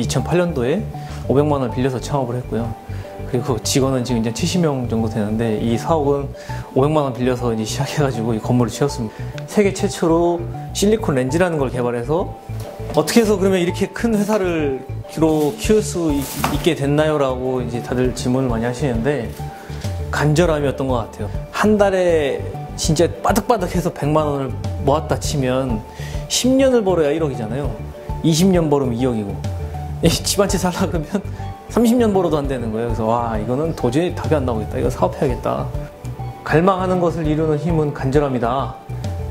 2008년도에 500만 원을 빌려서 창업을 했고요. 그리고 직원은 지금 이제 70명 정도 되는데, 이 사옥은 500만 원 빌려서 이제 시작해가지고 이 건물을 지었습니다. 세계 최초로 실리콘 렌즈라는 걸 개발해서 어떻게 해서 그러면 이렇게 큰 회사를 키울 수 있게 됐나요? 라고 이제 다들 질문을 많이 하시는데, 간절함이었던 것 같아요. 한 달에 진짜 빠득빠득해서 100만 원을 모았다 치면 10년을 벌어야 1억이잖아요. 20년 벌으면 2억이고, 집 한 채 살라 그러면 30년 벌어도 안 되는 거예요. 그래서 와, 이거는 도저히 답이 안 나오겠다. 이거 사업해야겠다. 갈망하는 것을 이루는 힘은 간절함이다.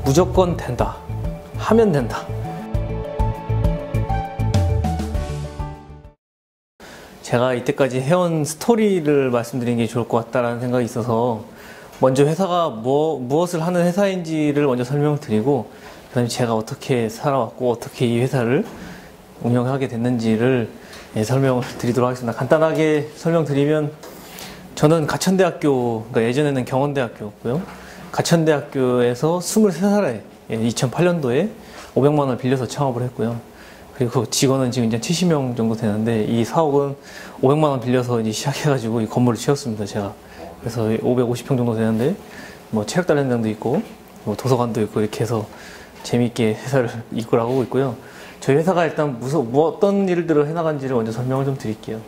무조건 된다. 하면 된다. 제가 이때까지 해온 스토리를 말씀드리는 게 좋을 것 같다는 생각이 있어서, 먼저 회사가 무엇을 하는 회사인지를 먼저 설명을 드리고, 그 다음에 제가 어떻게 살아왔고 어떻게 이 회사를 운영하게 됐는지를 설명을 드리도록 하겠습니다. 간단하게 설명드리면, 저는 가천대학교, 그러니까 예전에는 경원대학교였고요. 가천대학교에서 23살에 2008년도에 500만 원을 빌려서 창업을 했고요. 그리고 직원은 지금 이제 70명 정도 되는데, 이 사옥은 500만 원 빌려서 이제 시작해가지고 이 건물을 지었습니다, 제가. 그래서 550평 정도 되는데, 뭐 체력단련장도 있고, 뭐 도서관도 있고, 이렇게 해서 재미있게 회사를 이끌어가고 있고요. 저희 회사가 일단 어떤 일들을 해나간지를 먼저 설명을 좀 드릴게요.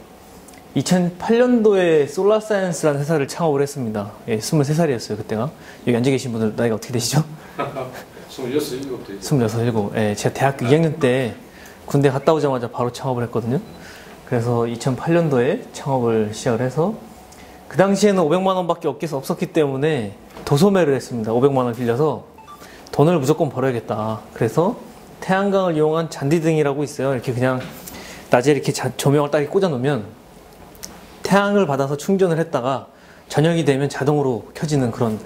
2008년도에 솔라사이언스라는 회사를 창업을 했습니다. 23살이었어요, 그때가. 여기 앉아 계신 분들 나이가 어떻게 되시죠? 26, 7 되죠. 26, 7. 제가 대학교 2학년 때 군대 갔다 오자마자 바로 창업을 했거든요. 그래서 2008년도에 창업을 시작을 해서, 그 당시에는 500만 원밖에 없었기 때문에 도소매를 했습니다. 500만 원 빌려서 돈을 무조건 벌어야겠다. 그래서 태양광을 이용한 잔디등이라고 있어요. 이렇게 그냥 낮에 이렇게 조명을 딱 꽂아 놓으면 태양을 받아서 충전을 했다가 저녁이 되면 자동으로 켜지는 그런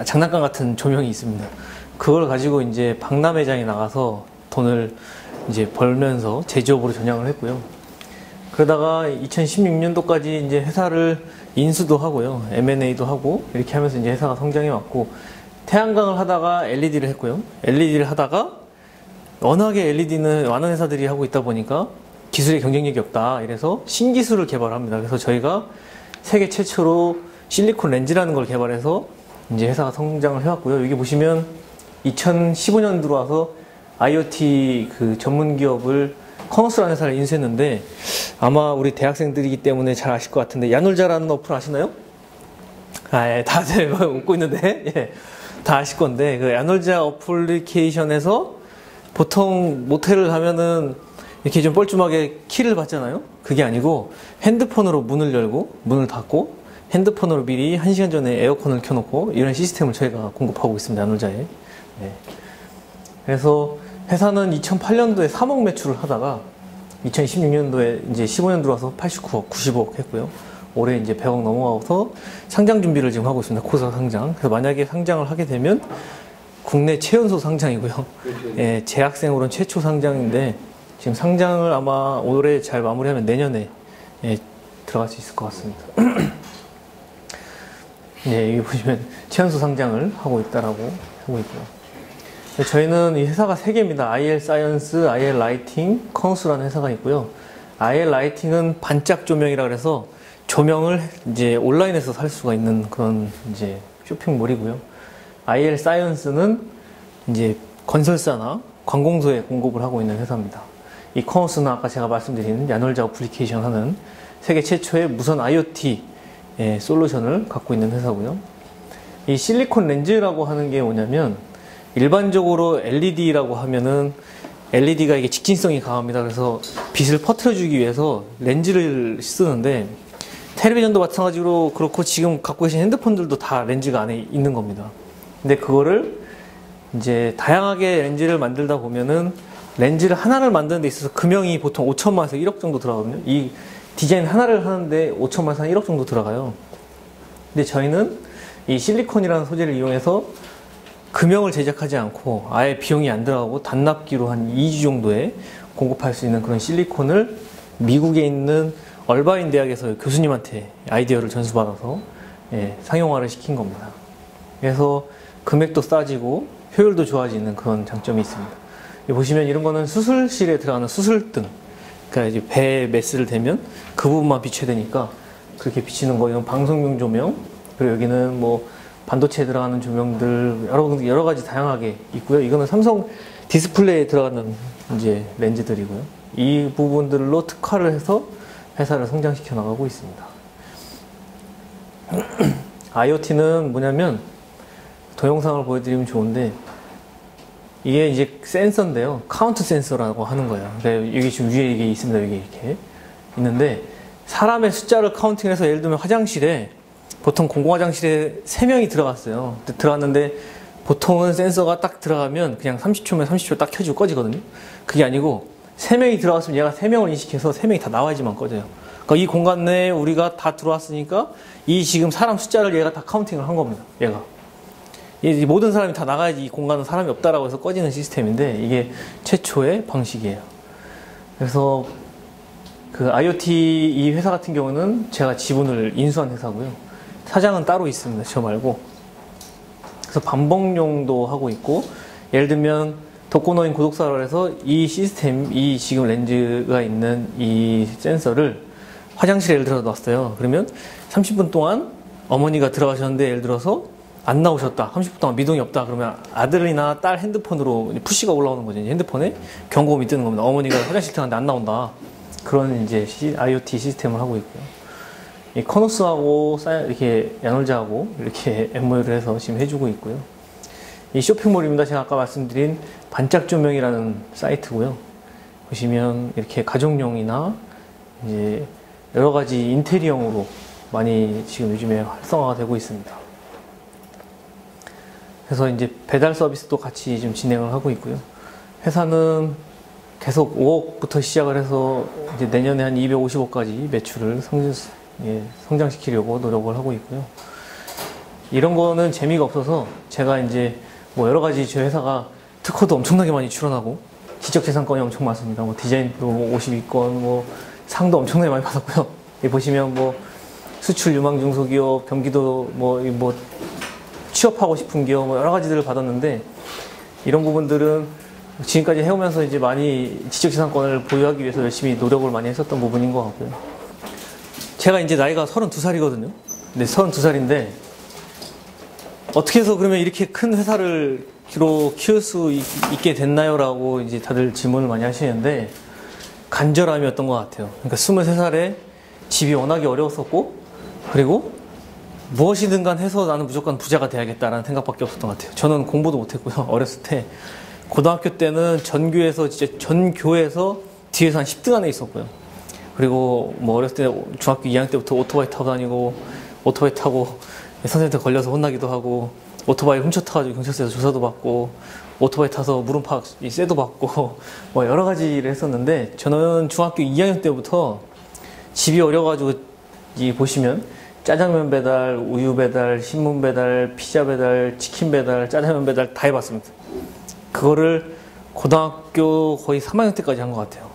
장난감 같은 조명이 있습니다. 그걸 가지고 이제 박람회장에 나가서 돈을 이제 벌면서 제조업으로 전향을 했고요. 그러다가 2016년도까지 이제 회사를 인수도 하고요, M&A도 하고, 이렇게 하면서 이제 회사가 성장해 왔고, 태양광을 하다가 LED를 했고요. LED를 하다가 워낙에 LED는 많은 회사들이 하고 있다 보니까 기술의 경쟁력이 없다. 이래서 신기술을 개발합니다. 그래서 저희가 세계 최초로 실리콘 렌즈라는 걸 개발해서 이제 회사가 성장을 해왔고요. 여기 보시면 2015년 들어와서 IoT 그 전문 기업을 커너스라는 회사를 인수했는데, 아마 우리 대학생들이기 때문에 잘 아실 것 같은데, 야놀자라는 어플 아시나요? 다들 웃고 있는데, 다 아실 건데, 그 야놀자 어플리케이션에서 보통 모텔을 가면은 이렇게 좀 뻘쭘하게 키를 받잖아요? 그게 아니고 핸드폰으로 문을 열고 문을 닫고, 핸드폰으로 미리 1시간 전에 에어컨을 켜놓고, 이런 시스템을 저희가 공급하고 있습니다, 야놀자에. 그래서 회사는 2008년도에 3억 매출을 하다가 2016년도에 이제 15년 들어와서 89억, 90억 했고요. 올해 이제 100억 넘어가서 상장 준비를 지금 하고 있습니다. 코스닥 상장. 그래서 만약에 상장을 하게 되면 국내 최연소 상장이고요. 재학생으로는 최초 상장인데, 지금 상장을 아마 올해 잘 마무리하면 내년에 들어갈 수 있을 것 같습니다. 여기 보시면 최연소 상장을 하고 있다라고 하고 있고요. 저희는 이 회사가 3개입니다. IL 사이언스, IL 라이팅, 커너스라는 회사가 있고요. IL 라이팅은 반짝 조명이라 그래서 조명을 이제 온라인에서 살 수가 있는 그런 이제 쇼핑몰이고요. IL 사이언스는 이제 건설사나 관공서에 공급을 하고 있는 회사입니다. 이 커너스는 아까 제가 말씀드린 야놀자 어플리케이션 하는 세계 최초의 무선 IoT 솔루션을 갖고 있는 회사고요. 이 실리콘 렌즈라고 하는 게 뭐냐면, 일반적으로 LED라고 하면은 LED가 이게 직진성이 강합니다. 그래서 빛을 퍼뜨려주기 위해서 렌즈를 쓰는데, 텔레비전도 마찬가지로 그렇고 지금 갖고 계신 핸드폰들도 다 렌즈가 안에 있는 겁니다. 근데 그거를 이제 다양하게 렌즈를 만들다 보면은 렌즈를 하나를 만드는 데 있어서 금형이 보통 5천만에서 1억 정도 들어가거든요. 이 디자인 하나를 하는데 5천만에서 1억 정도 들어가요. 근데 저희는 이 실리콘이라는 소재를 이용해서 금형을 제작하지 않고 아예 비용이 안 들어가고 단납기로 한 2주 정도에 공급할 수 있는 그런 실리콘을 미국에 있는 얼바인 대학에서 교수님한테 아이디어를 전수받아서 상용화를 시킨 겁니다. 그래서 금액도 싸지고 효율도 좋아지는 그런 장점이 있습니다. 여기 보시면 이런 거는 수술실에 들어가는 수술등, 그러니까 이제 배에 메스를 대면 그 부분만 비춰야 되니까 그렇게 비치는 거. 이건 방송용 조명. 그리고 여기는 뭐 반도체에 들어가는 조명들 여러 가지 다양하게 있고요. 이거는 삼성 디스플레이에 들어가는 이제 렌즈들이고요. 이 부분들로 특화를 해서 회사를 성장시켜 나가고 있습니다. IoT는 뭐냐면 동영상을 보여드리면 좋은데 이게 이제 센서인데요. 카운트 센서라고 하는 거예요. 그러니까 여기 지금 위에 이게 있습니다. 여기 이렇게 있는데 사람의 숫자를 카운팅해서 예를 들면 화장실에 보통 공공화장실에 3명이 들어갔어요. 들어갔는데 보통은 센서가 딱 들어가면 그냥 30초면 30초 딱 켜지고 꺼지거든요. 그게 아니고 3명이 들어갔으면 얘가 3명을 인식해서 3명이 다 나와야지만 꺼져요. 그러니까 이 공간 내에 우리가 다 들어왔으니까 이 지금 사람 숫자를 얘가 다 카운팅을 한 겁니다. 얘가. 이 모든 사람이 다 나가야지 이 공간은 사람이 없다라고 해서 꺼지는 시스템인데 이게 최초의 방식이에요. 그래서 그 IoT 이 회사 같은 경우는 제가 지분을 인수한 회사고요. 사장은 따로 있습니다. 저 말고. 그래서 반복용도 하고 있고 예를 들면 독거노인 구독사로 해서 이 시스템, 이 지금 렌즈가 있는 이 센서를 화장실에 예를 들어서 놨어요. 그러면 30분 동안 어머니가 들어가셨는데 예를 들어서 안 나오셨다. 30분 동안 미동이 없다. 그러면 아들이나 딸 핸드폰으로 푸시가 올라오는 거죠. 핸드폰에 경고음이 뜨는 겁니다. 어머니가 화장실 들어갔는데 안 나온다. 그런 이제 IoT 시스템을 하고 있고요. 이 커너스하고 이렇게 야놀자하고 이렇게 MOU를 해서 지금 해주고 있고요. 이 쇼핑몰입니다. 제가 아까 말씀드린 반짝 조명이라는 사이트고요. 보시면 이렇게 가족용이나 이제 여러 가지 인테리어용으로 많이 지금 요즘에 활성화가 되고 있습니다. 그래서 이제 배달 서비스도 같이 좀 진행을 하고 있고요. 회사는 계속 5억부터 시작을 해서 이제 내년에 한 250억까지 매출을 성장시키려고 노력을 하고 있고요. 이런 거는 재미가 없어서 제가 이제 뭐 여러 가지 저희 회사가 특허도 엄청나게 많이 출원하고 지적재산권이 엄청 많습니다. 뭐 디자인도 52건, 뭐 상도 엄청나게 많이 받았고요. 여기 보시면 뭐 수출 유망 중소기업, 경기도 뭐 취업하고 싶은 기업 뭐 여러 가지들을 받았는데 이런 부분들은 지금까지 해오면서 이제 많이 지적재산권을 보유하기 위해서 열심히 노력을 많이 했었던 부분인 것 같고요. 제가 이제 나이가 32살이거든요. 근데 32살인데 어떻게 해서 그러면 이렇게 큰 회사를 키울 수 있게 됐나요? 라고 이제 다들 질문을 많이 하시는데 간절함이었던 것 같아요. 그러니까 23살에 집이 워낙에 어려웠었고 그리고 무엇이든 간 해서 나는 무조건 부자가 돼야겠다라는 생각밖에 없었던 것 같아요. 저는 공부도 못했고요. 어렸을 때 고등학교 때는 전교에서 진짜 전교에서 뒤에서 한 10등 안에 있었고요. 그리고 뭐 어렸을 때 중학교 2학년 때부터 오토바이 타고 다니고 오토바이 타고 선생님한테 걸려서 혼나기도 하고 오토바이 훔쳐 타가지고 경찰서에서 조사도 받고 오토바이 타서 물음팍 쇠도 받고 뭐 여러 가지를 했었는데 저는 중학교 2학년 때부터 집이 어려가지고 이 보시면 짜장면 배달, 우유 배달, 신문 배달, 피자 배달, 치킨 배달, 짜장면 배달 다 해봤습니다. 그거를 고등학교 거의 3학년 때까지 한 것 같아요.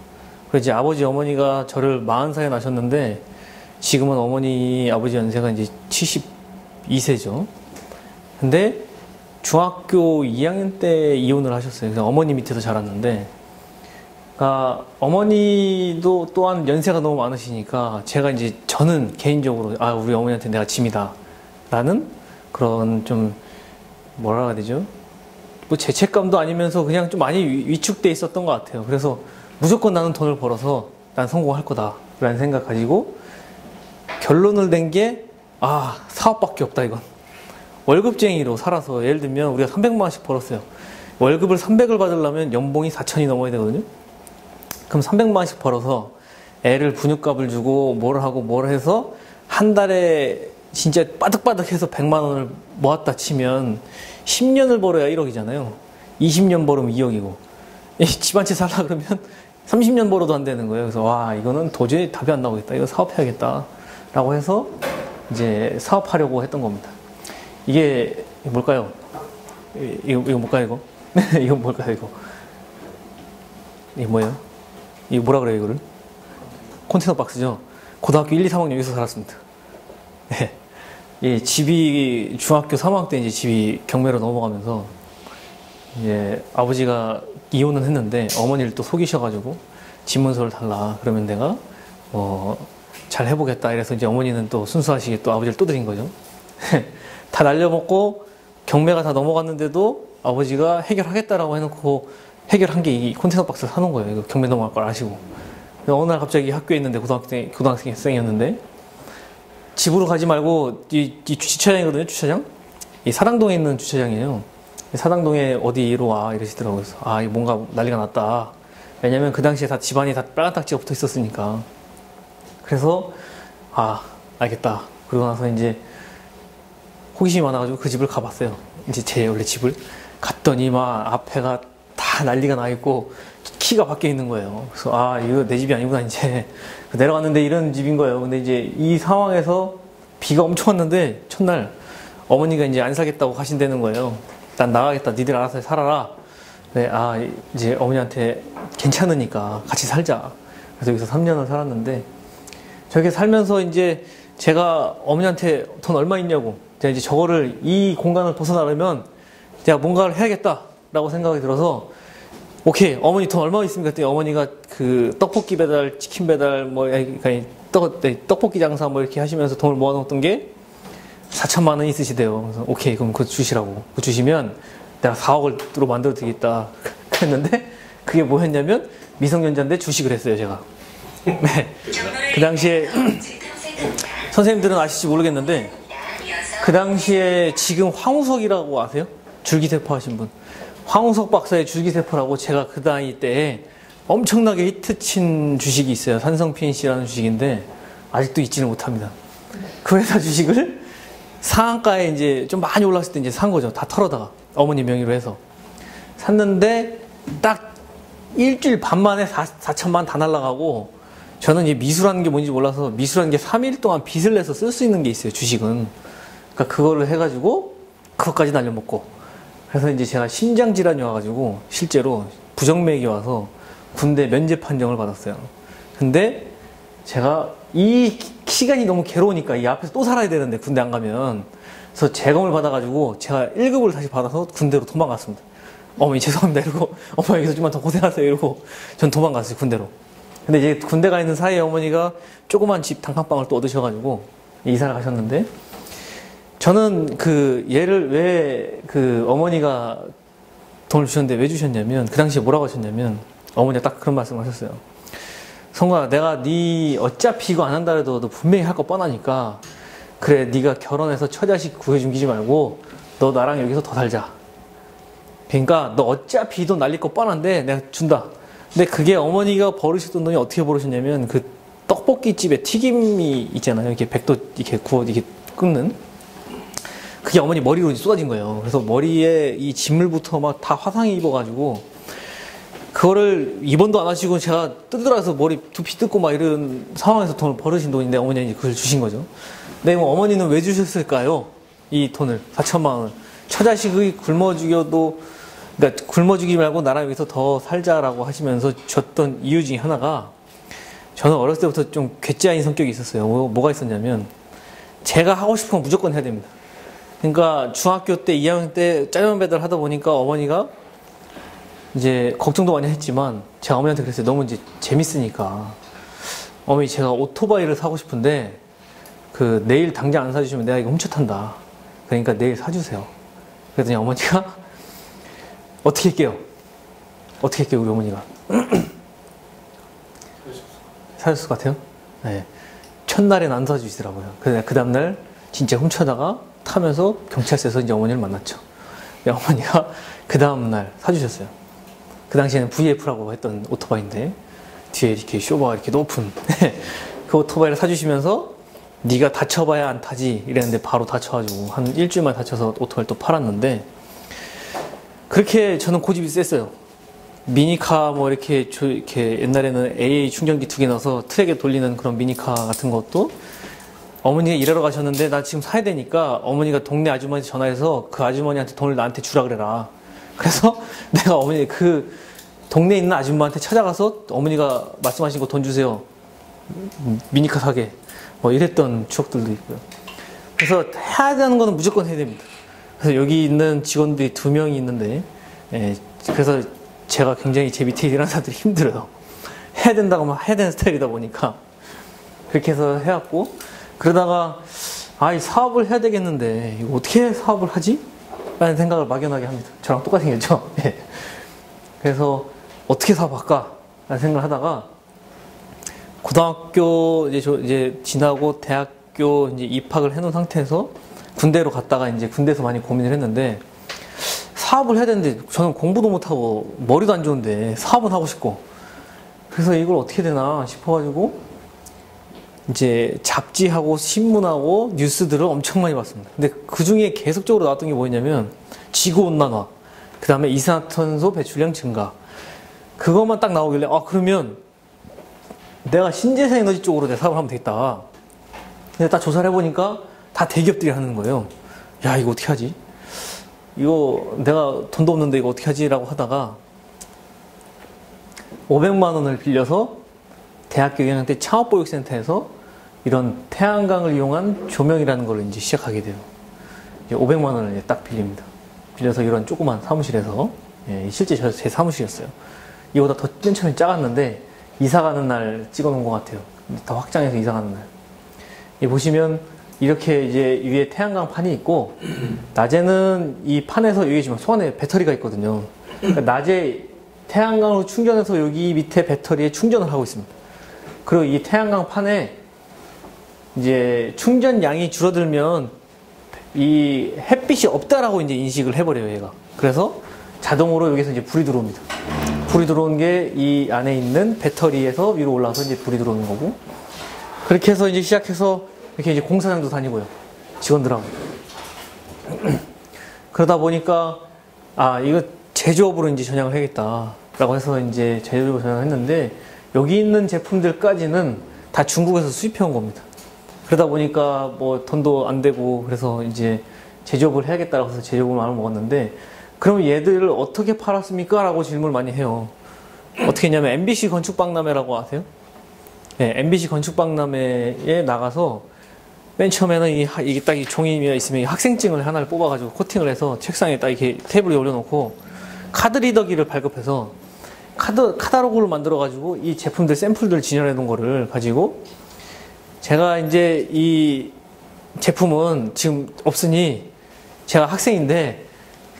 그래서 이제 아버지 어머니가 저를 40살에 낳으셨는데 지금은 어머니 아버지 연세가 이제 72세죠. 근데 중학교 2학년 때 이혼을 하셨어요. 그래서 어머니 밑에서 자랐는데, 그러니까 어머니도 또한 연세가 너무 많으시니까 제가 이제 저는 개인적으로 우리 어머니한테 내가 짐이다 라는 그런 좀 뭐라 해야 되죠? 뭐 죄책감도 아니면서 그냥 좀 많이 위축돼 있었던 것 같아요. 그래서 무조건 나는 돈을 벌어서 난 성공할 거다 라는 생각 가지고 결론을 낸 게 사업밖에 없다 이건. 월급쟁이로 살아서 예를 들면 우리가 300만 원씩 벌었어요. 월급을 300을 받으려면 연봉이 4천이 넘어야 되거든요. 그럼 300만 원씩 벌어서 애를 분유값을 주고 뭘 하고 뭘 해서 한 달에 진짜 빠득빠득해서 100만 원을 모았다 치면 10년을 벌어야 1억이잖아요. 20년 벌으면 2억이고 집 한 채 살라 그러면 30년 벌어도 안 되는 거예요. 그래서 이거는 도저히 답이 안 나오겠다. 이거 사업해야겠다 라고 해서 이제 사업하려고 했던 겁니다. 이게 뭘까요? 이거 뭘까요 이거? 이거 뭘까요 이거? 이게 뭐예요? 이거 뭐라 그래요 이거를? 컨테이너 박스죠? 고등학교 1, 2, 3학년 여기서 살았습니다. 네. 예, 집이 중학교 3학년 때 이제 집이 경매로 넘어가면서 이제 아버지가 이혼은 했는데 어머니를 또 속이셔가지고 집문서를 달라. 그러면 내가 잘 해보겠다. 이래서 이제 어머니는 또 순수하시게 또 아버지를 또 드린 거죠. 다 날려먹고 경매가 다 넘어갔는데도 아버지가 해결하겠다라고 해놓고 해결한 게 이 컨테이너 박스를 사놓은 거예요. 이거 경매 넘어갈 걸 아시고. 어느 날 갑자기 학교에 있는데 고등학생이었는데 집으로 가지 말고 이 주차장이거든요. 주차장. 이 사당동에 있는 주차장이에요. 사당동에 어디로 와 이러시더라고요. 그래서 아, 뭔가 난리가 났다. 왜냐면 그 당시에 다 집안이 다 빨간 딱지가 붙어 있었으니까. 그래서 아, 알겠다. 그러고 나서 이제 호기심이 많아가지고 그 집을 가봤어요. 이제 제 원래 집을 갔더니 막 앞에가 다 난리가 나 있고 키가 밖에 있는 거예요. 그래서 아, 이거 내 집이 아니구나. 이제 내려갔는데 이런 집인 거예요. 근데 이제 이 상황에서 비가 엄청 왔는데 첫날 어머니가 이제 안 살겠다고 하신다는 거예요. 난 나가겠다. 니들 알아서 살아라. 네, 아, 이제 어머니한테 괜찮으니까 같이 살자. 그래서 여기서 3년을 살았는데 저렇게 살면서 이제 제가 어머니한테 돈 얼마 있냐고 제가 이제 저거를 이 공간을 벗어나려면 제가 뭔가를 해야겠다라고 생각이 들어서 오케이, 어머니 돈 얼마 있습니까? 그랬더니 어머니가 그 떡볶이 배달, 치킨 배달, 떡볶이 장사 뭐 이렇게 하시면서 돈을 모아놓았던 게 4천만 원 있으시대요. 그래서 오케이, 그럼 그거 주시라고. 그거 주시면 내가 4억으로 만들어 드리겠다. 그랬는데 그게 뭐였냐면 미성년자인데 주식을 했어요, 제가. 네. 그 당시에 선생님들은 아실지 모르겠는데 그 당시에 지금 황우석이라고 아세요? 줄기세포 하신 분. 황우석 박사의 줄기세포라고 제가 그 나이 때에 엄청나게 히트친 주식이 있어요. 산성 PNC라는 주식인데 아직도 잊지는 못합니다. 그 회사 주식을 상한가에 이제 좀 많이 올랐을 때 이제 산 거죠. 다 털어다가 어머니 명의로 해서 샀는데 딱 일주일 반 만에 4천만 다 날라가고 저는 이 미수라는 게 뭔지 몰라서 미수라는 게 3일 동안 빚을 내서 쓸 수 있는 게 있어요. 주식은. 그러니까 그거를 해가지고 그것까지 날려먹고 그래서 이제 제가 심장질환이 와가지고 실제로 부정맥이 와서 군대 면제 판정을 받았어요. 근데 제가 이 시간이 너무 괴로우니까 이 앞에서 또 살아야 되는데 군대 안 가면 그래서 재검을 받아가지고 제가 1급을 다시 받아서 군대로 도망갔습니다. 어머니 죄송합니다 이러고 어머니 여기서 좀만 더 고생하세요 이러고 전 도망갔어요 군대로. 근데 이제 군대 가 있는 사이에 어머니가 조그만 집 단칸방을 또 얻으셔가지고 이사를 가셨는데 저는 그 얘를 왜 그 어머니가 돈을 주셨는데 왜 주셨냐면 그 당시에 뭐라고 하셨냐면 어머니가 딱 그런 말씀을 하셨어요. 성구야 내가 네 어차피 이거 안 한다 해도 너 분명히 할 거 뻔하니까 그래 네가 결혼해서 처자식 구해주기 말고 너 나랑 여기서 더 살자. 그러니까 너 어차피 이 돈 날릴 거 뻔한데 내가 준다. 근데 그게 어머니가 버으셨던 돈이 어떻게 버으셨냐면 그 떡볶이집에 튀김이 있잖아요. 이렇게 백도 이렇게 구워 이렇게 끓는 그게 어머니 머리로 쏟아진 거예요. 그래서 머리에 이 진물부터 막 다 화상이 입어가지고 그거를 입원도 안 하시고 제가 뜯으라서 머리 두피 뜯고 막 이런 상황에서 돈을 벌으신 돈인데 어머니가 그걸 주신 거죠. 근데 뭐 어머니는 왜 주셨을까요? 이 돈을 4천만 원을 처자식이 굶어 죽여도 그러니까 굶어 죽이지 말고 나랑 여기서 더 살자라고 하시면서 줬던 이유 중에 하나가 저는 어렸을 때부터 좀 괴짜인 성격이 있었어요. 뭐가 있었냐면 제가 하고 싶은 건 무조건 해야 됩니다. 그러니까 중학교 때 2학년 때 짜장면 배달 하다 보니까 어머니가 이제 걱정도 많이 했지만 제가 어머니한테 그랬어요. 너무 이제 재밌으니까 어머니 제가 오토바이를 사고 싶은데 그 내일 당장 안 사주시면 내가 이거 훔쳐탄다. 그러니까 내일 사주세요. 그랬더니 어머니가 어떻게 할게요? 어떻게 할게요 우리 어머니가? 사줬을 것 같아요? 네. 첫날엔 안 사주시더라고요. 그래서 그 다음날 진짜 훔쳐다가 타면서 경찰서에서 이제 어머니를 만났죠. 어머니가 그 다음날 사주셨어요. 그 당시에는 VF라고 했던 오토바이인데 뒤에 이렇게 쇼바가 이렇게 높은 그 오토바이를 사주시면서 네가 다쳐봐야 안 타지 이랬는데 바로 다쳐가지고 한 일주일만 다쳐서 오토바이를 또 팔았는데 그렇게 저는 고집이 셌어요. 미니카 뭐 이렇게 옛날에는 AA 충전기 2개 넣어서 트랙에 돌리는 그런 미니카 같은 것도 어머니가 일하러 가셨는데 나 지금 사야 되니까 어머니가 동네 아주머니한테 전화해서 그 아주머니한테 돈을 나한테 주라 그래라. 그래서 내가 어머니 그 동네에 있는 아줌마한테 찾아가서 어머니가 말씀하신 거 돈 주세요. 미니카 사게. 뭐 이랬던 추억들도 있고요. 그래서 해야 되는 거는 무조건 해야 됩니다. 그래서 여기 있는 직원들이 2명이 있는데 그래서 제가 굉장히 제 밑에 일하는 사람들이 힘들어요. 해야 된다고 막 해야 되는 스타일이다 보니까 그렇게 해서 해왔고, 그러다가 이 사업을 해야 되겠는데 이거 어떻게 사업을 하지? 라는 생각을 막연하게 합니다. 저랑 똑같이 생겼죠? 예. 그래서 어떻게 사업할까? 라는 생각을 하다가 고등학교 이제 지나고 대학교 이제 입학을 해놓은 상태에서 군대로 갔다가 이제 군대에서 많이 고민을 했는데, 사업을 해야 되는데 저는 공부도 못하고 머리도 안 좋은데 사업은 하고 싶고, 그래서 이걸 어떻게 되나 싶어가지고 이제 잡지하고 신문하고 뉴스들을 엄청 많이 봤습니다. 근데 그 중에 계속적으로 나왔던 게 뭐였냐면 지구온난화, 그 다음에 이산화탄소 배출량 증가, 그것만 딱 나오길래 그러면 내가 신재생 에너지 쪽으로 내 사업을 하면 되겠다. 근데 딱 조사를 해보니까 다 대기업들이 하는 거예요. 야, 이거 어떻게 하지? 이거 내가 돈도 없는데 이거 어떻게 하지? 라고 하다가 500만 원을 빌려서 대학교 2학년 때 창업보육센터에서 이런 태양광을 이용한 조명이라는 걸 이제 시작하게 돼요. 500만 원을 이제 딱 빌립니다. 빌려서 이런 조그만 사무실에서, 실제 제 사무실이었어요. 이거보다 더 맨 처음에 작았는데 이사 가는 날 찍어 놓은 것 같아요. 더 확장해서 이사 가는 날. 보시면 이렇게 이제 위에 태양광 판이 있고, 낮에는 이 판에서 여기 지금 소 안에 배터리가 있거든요. 그러니까 낮에 태양광으로 충전해서 여기 밑에 배터리에 충전을 하고 있습니다. 그리고 이 태양광 판에 이제 충전량이 줄어들면 이 햇빛이 없다라고 이제 인식을 해버려요, 얘가. 그래서 자동으로 여기서 이제 불이 들어옵니다. 불이 들어온 게 이 안에 있는 배터리에서 위로 올라와서 이제 불이 들어오는 거고, 그렇게 해서 이제 시작해서 이렇게 이제 공사장도 다니고요, 직원들하고. 그러다 보니까 이거 제조업으로 이제 전향을 해야겠다라고 해서 이제 제조업으로 전향을 했는데, 여기 있는 제품들까지는 다 중국에서 수입해 온 겁니다. 그러다 보니까 뭐 돈도 안 되고, 그래서 이제 제조업을 해야겠다라고 해서 제조업을 마음을 먹었는데, 그럼 얘들을 어떻게 팔았습니까? 라고 질문을 많이 해요. 어떻게 했냐면 MBC 건축박람회라고 아세요? 네, MBC 건축박람회에 나가서 맨 처음에는 이게 딱 이 종이가 있으면 학생증을 하나를 뽑아가지고 코팅을 해서 책상에 딱 이렇게 테이블에 올려놓고 카드 리더기를 발급해서 카탈로그를 만들어가지고 이 제품들 샘플들 진열해 놓은 거를 가지고, 제가 이제 이 제품은 지금 없으니 제가 학생인데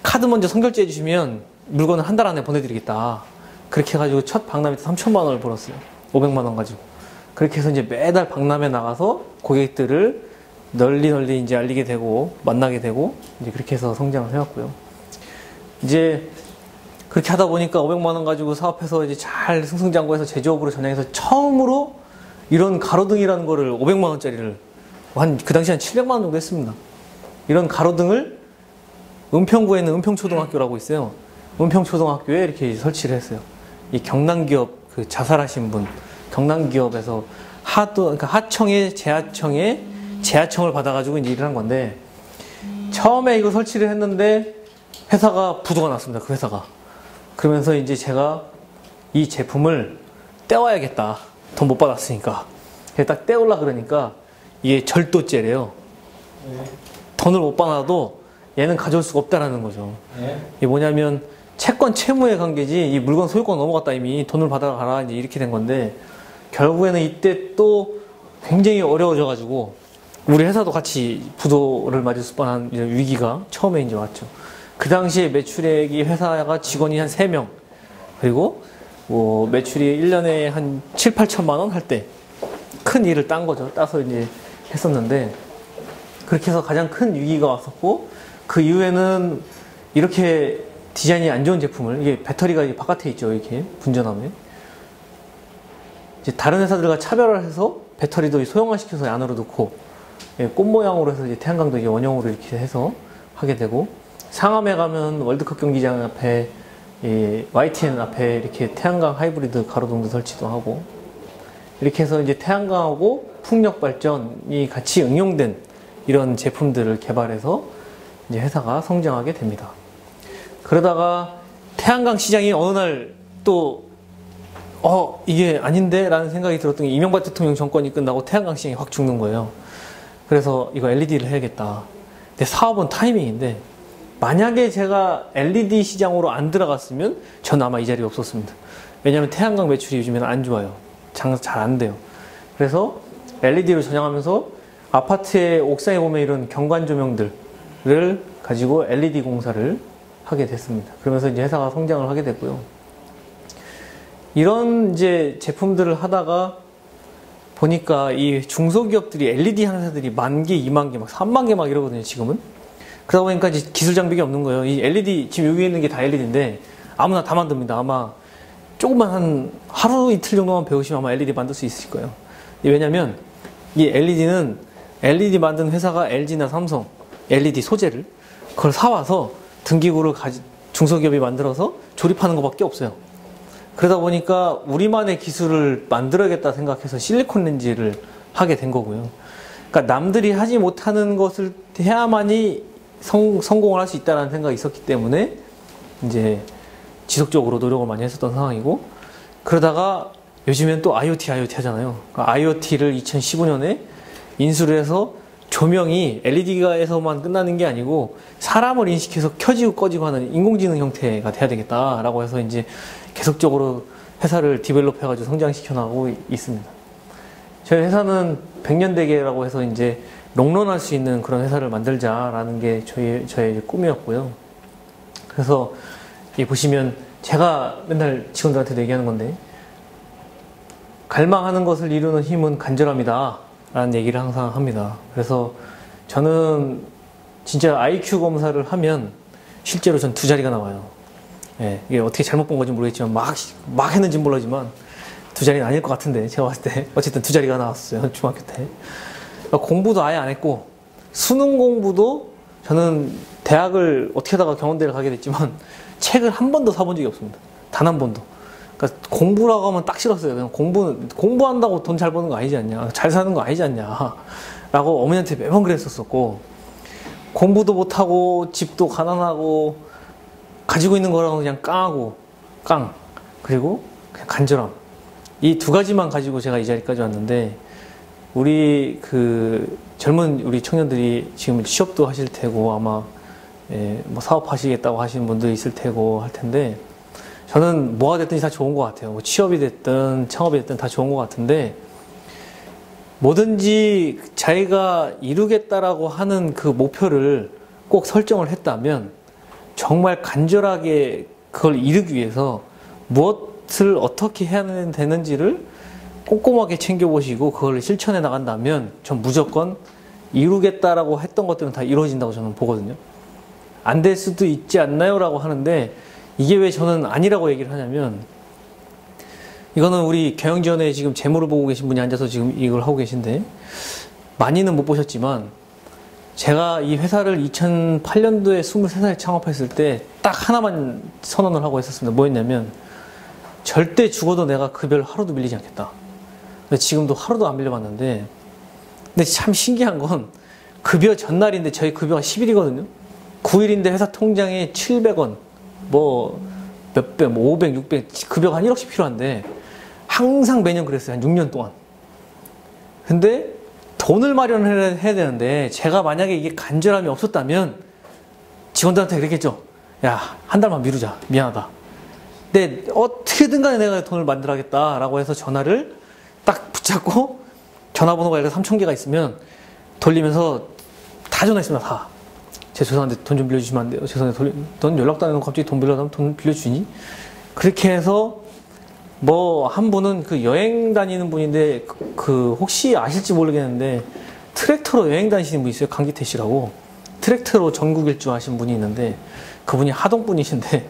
카드 먼저 선결제 해주시면 물건을 한 달 안에 보내드리겠다. 그렇게 해가지고 첫 박람회 때 3천만 원을 벌었어요. 500만 원 가지고. 그렇게 해서 이제 매달 박람회 나가서 고객들을 널리 이제 알리게 되고 만나게 되고, 이제 그렇게 해서 성장을 해왔고요. 이제 그렇게 하다 보니까 500만 원 가지고 사업해서 이제 잘 승승장구해서 제조업으로 전향해서 처음으로 이런 가로등이라는 거를 500만 원짜리를 그 당시 한 700만 원 정도 했습니다. 이런 가로등을 은평구에 있는 은평초등학교라고 있어요. 은평초등학교에 이렇게 설치를 했어요. 이 경남기업 그 자살하신 분, 경남기업에서 그러니까 하청의 재하청을 받아가지고 이제 일을 한 건데, 처음에 이거 설치를 했는데 회사가 부도가 났습니다. 그 회사가. 그러면서 이제 제가 이 제품을 떼와야겠다. 돈 못 받았으니까. 그래서 딱 떼올라 그러니까 이게 절도죄래요. 돈을 못 받아도 얘는 가져올 수가 없다라는 거죠. 이게 뭐냐면 채권 채무의 관계지, 이 물건 소유권 넘어갔다, 이미 돈을 받아가라, 이제 이렇게 된 건데, 결국에는 이때 또 굉장히 어려워져가지고 우리 회사도 같이 부도를 맞을 뻔한 이런 위기가 처음에 이제 왔죠. 그 당시에 매출액이 회사가 직원이 한 3명, 그리고 뭐 매출이 1년에 한 7, 8천만 원 할 때 큰 일을 딴 거죠. 따서 이제 했었는데, 그렇게 해서 가장 큰 위기가 왔었고, 그 이후에는 이렇게 디자인이 안 좋은 제품을, 이게 배터리가 바깥에 있죠, 이렇게 분전하면. 이제 다른 회사들과 차별화를 해서 배터리도 소형화시켜서 안으로 넣고, 꽃 모양으로 해서 이제 태양광도 이제 원형으로 이렇게 해서 하게 되고, 상암에 가면 월드컵 경기장 앞에, YTN 앞에 이렇게 태양광 하이브리드 가로등도 설치도 하고, 이렇게 해서 이제 태양광하고 풍력 발전이 같이 응용된 이런 제품들을 개발해서 이제 회사가 성장하게 됩니다. 그러다가 태양광 시장이 어느 날 또 이게 아닌데? 라는 생각이 들었던 게, 이명박 대통령 정권이 끝나고 태양광 시장이 확 죽는 거예요. 그래서 이거 LED를 해야겠다. 근데 사업은 타이밍인데, 만약에 제가 LED 시장으로 안 들어갔으면 전 아마 이 자리에 없었습니다. 왜냐하면 태양광 매출이 요즘에는 안 좋아요. 장사 잘 안 돼요. 그래서 LED로 전향하면서 아파트의 옥상에 보면 이런 경관 조명들을 가지고 LED 공사를 하게 됐습니다. 그러면서 이제 회사가 성장을 하게 됐고요. 이런 이제 제품들을 하다가 보니까 이 중소기업들이 LED 하는 회사들이 10,000개, 20,000개, 막 30,000개 막 이러거든요, 지금은. 그러다 보니까 이제 기술 장비가 없는 거예요. 이 LED, 지금 여기 있는 게 다 LED인데 아무나 다 만듭니다. 아마 조금만 한 하루 이틀 정도만 배우시면 아마 LED 만들 수 있을 거예요. 왜냐면 이 LED는 LED 만든 회사가 LG나 삼성, LED 소재를 그걸 사와서 등기구를 중소기업이 만들어서 조립하는 것밖에 없어요. 그러다 보니까 우리만의 기술을 만들어야겠다 생각해서 실리콘 렌즈를 하게 된 거고요. 그러니까 남들이 하지 못하는 것을 해야만이 성공을 할 수 있다는 생각이 있었기 때문에 이제 지속적으로 노력을 많이 했었던 상황이고, 그러다가 요즘엔 또 IoT 하잖아요. 그러니까 IoT를 2015년에 인수를 해서 조명이 LED가에서만 끝나는 게 아니고 사람을 인식해서 켜지고 꺼지고 하는 인공지능 형태가 돼야 되겠다라고 해서 이제 계속적으로 회사를 디벨롭 해가지고 성장시켜 나가고 있습니다. 저희 회사는 100년 대계라고 해서 이제 롱런할 수 있는 그런 회사를 만들자라는 게 저의 꿈이었고요. 그래서 이 보시면 제가 맨날 직원들한테도 얘기하는 건데, 갈망하는 것을 이루는 힘은 간절함이다 라는 얘기를 항상 합니다. 그래서 저는 진짜 IQ 검사를 하면 실제로 전 2자리가 나와요. 예, 이게 어떻게 잘못 본 건지 모르겠지만 막 했는지 모르지만 2자리는 아닐 것 같은데, 제가 봤을 때 어쨌든 2자리가 나왔어요, 중학교 때. 그러니까 공부도 아예 안 했고, 수능 공부도 저는 대학을 어떻게 하다가 경원대를 가게 됐지만 책을 한 번도 사본 적이 없습니다. 단 한 번도. 그러니까 공부라고 하면 딱 싫었어요. 그냥 공부한다고 돈 잘 버는 거 아니지 않냐, 잘 사는 거 아니지 않냐 라고 어머니한테 매번 그랬었고, 공부도 못하고 집도 가난하고 가지고 있는 거랑 그냥 깡, 그리고 그냥 간절함, 이 2가지만 가지고 제가 이 자리까지 왔는데, 우리 젊은 우리 청년들이 지금 취업도 하실 테고 아마 뭐 사업하시겠다고 하시는 분도 있을 테고 할 텐데, 저는 뭐가 됐든지 다 좋은 것 같아요. 뭐 취업이 됐든 창업이 됐든 다 좋은 것 같은데, 뭐든지 자기가 이루겠다라고 하는 그 목표를 꼭 설정을 했다면 정말 간절하게 그걸 이루기 위해서 무엇을 어떻게 해야 되는지를 꼼꼼하게 챙겨보시고 그걸 실천해 나간다면 전 무조건 이루겠다라고 했던 것들은 다 이루어진다고 저는 보거든요. 안 될 수도 있지 않나요? 라고 하는데, 이게 왜 저는 아니라고 얘기를 하냐면, 이거는 우리 경영지원에 지금 재무를 보고 계신 분이 앉아서 지금 이걸 하고 계신데, 많이는 못 보셨지만 제가 이 회사를 2008년도에 23살 창업했을 때 딱 하나만 선언을 하고 했었습니다. 뭐였냐면, 절대 죽어도 내가 급여를 하루도 밀리지 않겠다. 지금도 하루도 안 밀려봤는데, 근데 참 신기한 건 급여 전날인데 저희 급여가 10일이거든요. 9일인데 회사 통장에 700원, 뭐 몇 배, 뭐 500, 600, 급여가 한 1억씩 필요한데 항상 매년 그랬어요. 한 6년 동안. 근데 돈을 마련을 해야 되는데, 제가 만약에 이게 간절함이 없었다면 직원들한테 그랬겠죠. 야, 한 달만 미루자. 미안하다. 근데 어떻게든 간에 내가 돈을 만들어야겠다라고 해서 전화를 딱 붙잡고, 전화번호가 예를 들어 3,000개가 있으면 돌리면서 다 전화했습니다. 다. 죄송한데 돈 좀 빌려주시면 안 돼요? 죄송한데 돈 연락도 안 해놓고 갑자기 돈 빌려달라면 돈 빌려주니? 그렇게 해서 뭐 한 분은 여행 다니는 분인데 혹시 아실지 모르겠는데 트랙터로 여행 다니시는 분이 있어요. 강기태 씨라고. 트랙터로 전국 일주 하신 분이 있는데 그분이 하동 분이신데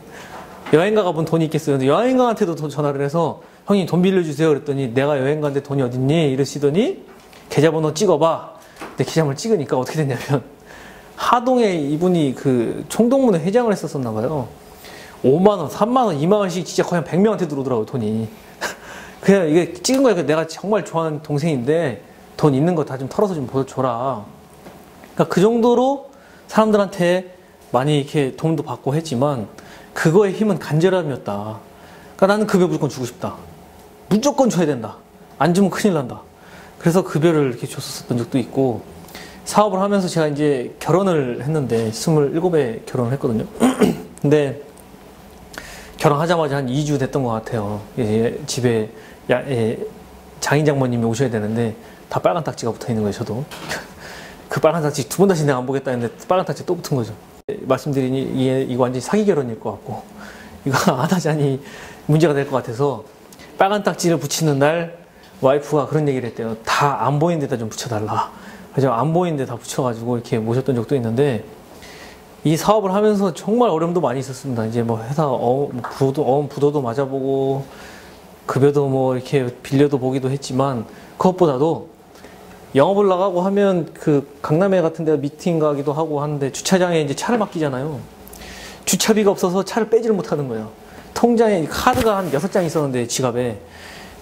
여행가 가본 돈이 있겠어요. 근데 여행가한테도 전화를 해서 형님 돈 빌려주세요 그랬더니 내가 여행가인데 돈이 어딨니? 이러시더니 계좌번호 찍어봐. 근데 계좌번호 찍으니까 어떻게 됐냐면 하동에 이분이 총동문회 회장을 했었었나 봐요. 5만원, 3만원, 2만원씩 진짜 거의 한 100명한테 들어오더라고요, 돈이. 그냥 이게 찍은 거예요. 내가 정말 좋아하는 동생인데 돈 있는 거 다 좀 털어서 좀 보여줘라. 그러니까 그 정도로 사람들한테 많이 이렇게 도움도 받고 했지만 그거의 힘은 간절함이었다. 그러니까 나는 급여 무조건 주고 싶다. 무조건 줘야 된다. 안 주면 큰일 난다. 그래서 급여를 이렇게 줬었던 적도 있고, 사업을 하면서 제가 이제 결혼을 했는데 27에 결혼을 했거든요. 근데 결혼하자마자 한 2주 됐던 것 같아요. 이제 집에 장인 장모님이 오셔야 되는데 다 빨간 딱지가 붙어 있는 거예요. 저도 그 빨간 딱지 2번 다시 내가 안 보겠다 했는데 빨간 딱지 또 붙은 거죠. 말씀드리니 이거 완전히 사기 결혼일 것 같고 이거 안 하자니 문제가 될 것 같아서 빨간 딱지를 붙이는 날 와이프가 그런 얘기를 했대요. 다 안 보이는 데다 좀 붙여달라. 그래서 안 보이는 데 다 붙여가지고 이렇게 모셨던 적도 있는데 이 사업을 하면서 정말 어려움도 많이 있었습니다. 이제 뭐 회사 부도도 맞아보고 급여도 뭐 이렇게 빌려도 보기도 했지만 그것보다도 영업을 나가고 하면 그 강남에 같은 데 미팅 가기도 하고 하는데 주차장에 이제 차를 맡기잖아요. 주차비가 없어서 차를 빼지를 못하는 거예요. 통장에 카드가 한 6장 있었는데 지갑에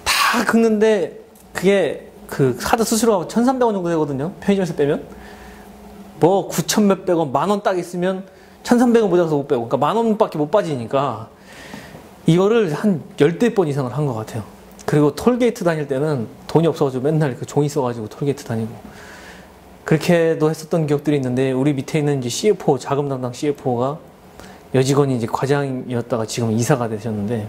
다 긁는데 그게 그 카드 수수료가 1,300원 정도 되거든요. 편의점에서 빼면 뭐 9천 몇백 원, 10,000원 딱 있으면 1,300원 모자라서 못 빼고, 그러니까 10,000원밖에 못 빠지니까 이거를 한 10대 번 이상을 한 것 같아요. 그리고 톨게이트 다닐 때는 돈이 없어가지고 맨날 그 종이 써가지고 톨게이트 다니고 그렇게도 했었던 기억들이 있는데 우리 밑에 있는 이제 CFO, 자금 담당 CFO가 여직원이 이제 과장이었다가 지금 이사가 되셨는데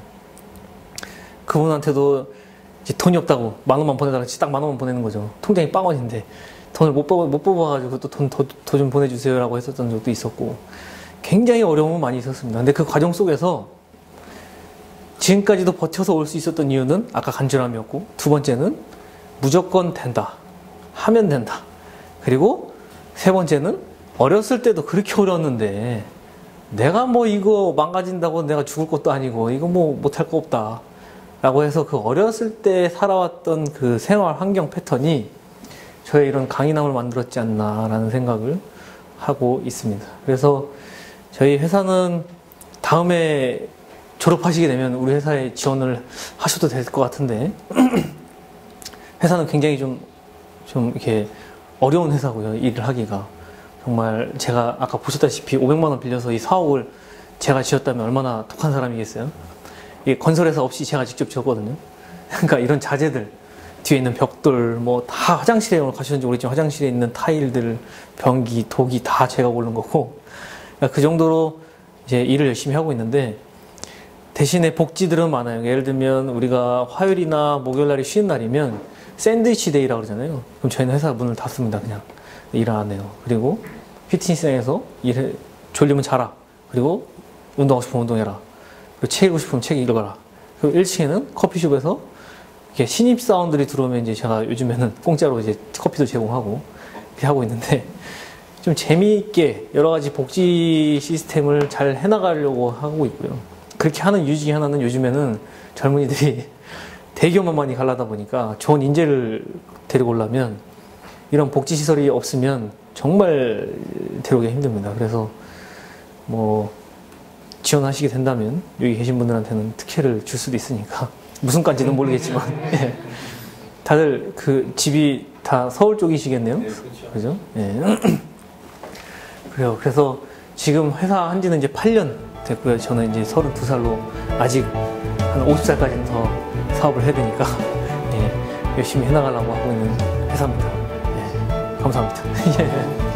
그분한테도 이제 돈이 없다고 10,000원만 보내달라고 딱 10,000원만 보내는 거죠. 통장이 빵원인데 돈을 못 뽑아가지고 또 돈 더 좀 보내주세요라고 했었던 적도 있었고 굉장히 어려움은 많이 있었습니다. 근데 그 과정 속에서 지금까지도 버텨서 올 수 있었던 이유는 아까 간절함이었고 두 번째는 무조건 된다. 하면 된다. 그리고 세 번째는 어렸을 때도 그렇게 어려웠는데 내가 뭐 이거 망가진다고 내가 죽을 것도 아니고 이거 뭐 못할 거 없다. 라고 해서 그 어렸을 때 살아왔던 그 생활 환경 패턴이 저의 이런 강인함을 만들었지 않나라는 생각을 하고 있습니다. 그래서 저희 회사는 다음에 졸업하시게 되면 우리 회사에 지원을 하셔도 될 것 같은데 회사는 굉장히 좀 이렇게 어려운 회사고요. 일을 하기가. 정말 제가 아까 보셨다시피 500만 원 빌려서 이 사옥을 제가 지었다면 얼마나 독한 사람이겠어요? 이 건설회사 없이 제가 직접 지었거든요. 그러니까 이런 자재들, 뒤에 있는 벽돌, 뭐 다 화장실에 오늘 가셨는지 모르겠지만 화장실에 있는 타일들, 변기, 독이 다 제가 고른 거고 그러니까 그 정도로 이제 일을 열심히 하고 있는데 대신에 복지들은 많아요. 예를 들면 우리가 화요일이나 목요일날이 쉬는 날이면 샌드위치 데이라고 그러잖아요. 그럼 저희는 회사 문을 닫습니다. 그냥 일 안 해요. 그리고 피트니스장에서 졸리면 자라. 그리고 운동하고 싶으면 운동해라. 그리고 책 읽고 싶으면 책 읽어라. 그리고 1층에는 커피숍에서 이렇게 신입사원들이 들어오면 이제 제가 요즘에는 공짜로 이제 커피도 제공하고 이렇게 하고 있는데 좀 재미있게 여러 가지 복지 시스템을 잘 해나가려고 하고 있고요. 그렇게 하는 이유 중에 하나는 요즘에는 젊은이들이 대기업만 많이 가려다 보니까 좋은 인재를 데리고 오려면 이런 복지시설이 없으면 정말 데려오기가 힘듭니다. 그래서 뭐 지원하시게 된다면 여기 계신 분들한테는 특혜를 줄 수도 있으니까 무슨 과인지는 모르겠지만 예. 다들 그 집이 다 서울 쪽이시겠네요. 네, 그렇죠. 그죠? 예. 그래요. 그래서 지금 회사 한 지는 이제 8년 됐고요. 저는 이제 32살로 아직 한 50살까지는 더 사업을 해야 되니까 예. 열심히 해나가려고 하고 있는 회사입니다. 예. 감사합니다. 예.